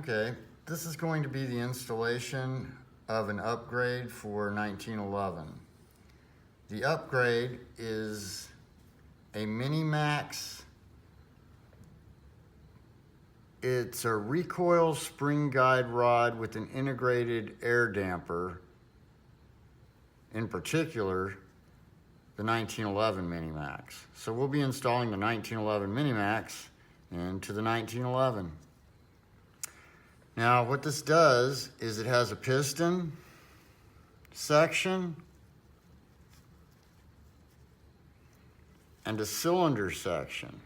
Okay, this is going to be the installation of an upgrade for 1911. The upgrade is a Mini-Max. It's a recoil spring guide rod with an integrated air damper, in particular the 1911 Mini-Max. So we'll be installing the 1911 Mini-Max into the 1911. Now what this does is it has a piston section and a cylinder section.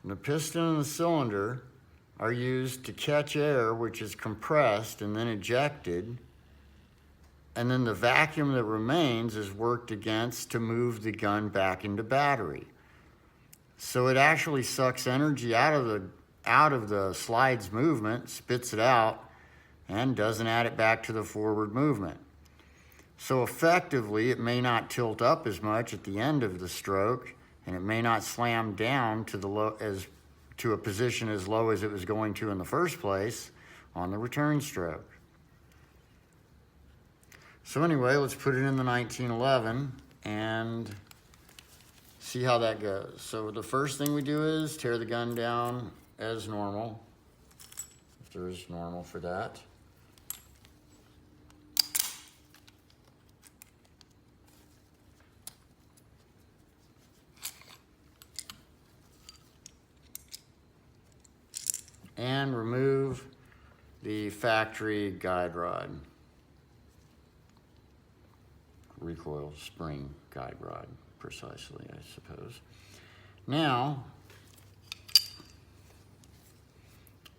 And the piston and the cylinder are used to catch air, which is compressed and then ejected, and then the vacuum that remains is worked against to move the gun back into battery. So it actually sucks energy out of the slide's movement, spits it out, and doesn't add it back to the forward movement. So effectively, it may not tilt up as much at the end of the stroke, and it may not slam down to a position as low as it was going to in the first place on the return stroke. So anyway, let's put it in the 1911 and see how that goes. So the first thing we do is tear the gun down as normal, if there is normal for that. And remove the factory guide rod, recoil spring guide rod, precisely, I suppose. Now,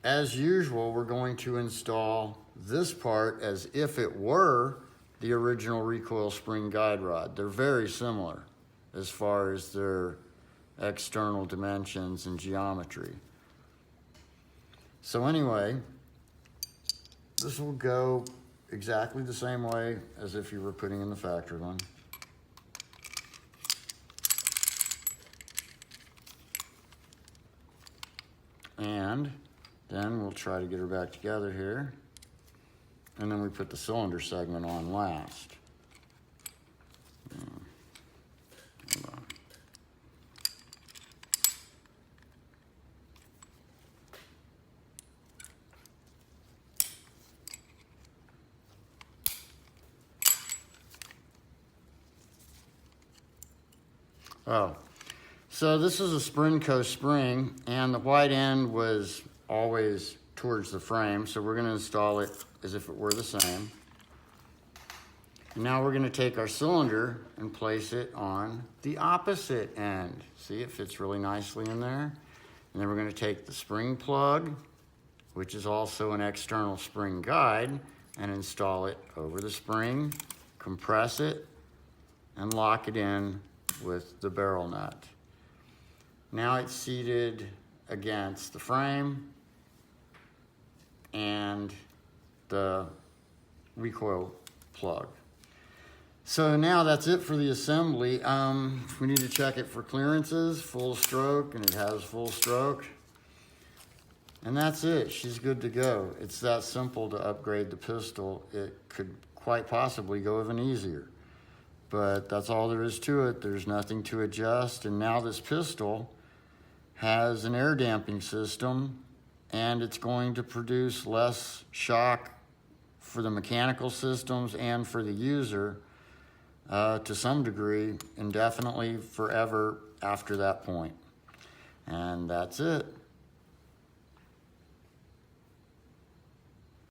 as usual, we're going to install this part as if it were the original recoil spring guide rod. They're very similar as far as their external dimensions and geometry. So anyway, this will go exactly the same way as if you were putting in the factory one. And then we'll try to get her back together here. And then we put the cylinder segment on last. Hold on. Oh, so this is a Sprinco spring, and the white end was always towards the frame, so we're going to install it as if it were the same. And now we're going to take our cylinder and place it on the opposite end. See, it fits really nicely in there. And then we're going to take the spring plug, which is also an external spring guide, and install it over the spring, compress it, and lock it in with the barrel nut. Now it's seated against the frame and the recoil plug. So now that's it for the assembly. We need to check it for clearances, full stroke, and it has full stroke. And that's it, she's good to go. It's that simple to upgrade the pistol. It could quite possibly go even easier. But that's all there is to it. There's nothing to adjust. And now this pistol has an air damping system, and it's going to produce less shock for the mechanical systems and for the user to some degree, indefinitely, forever after that point. And that's it.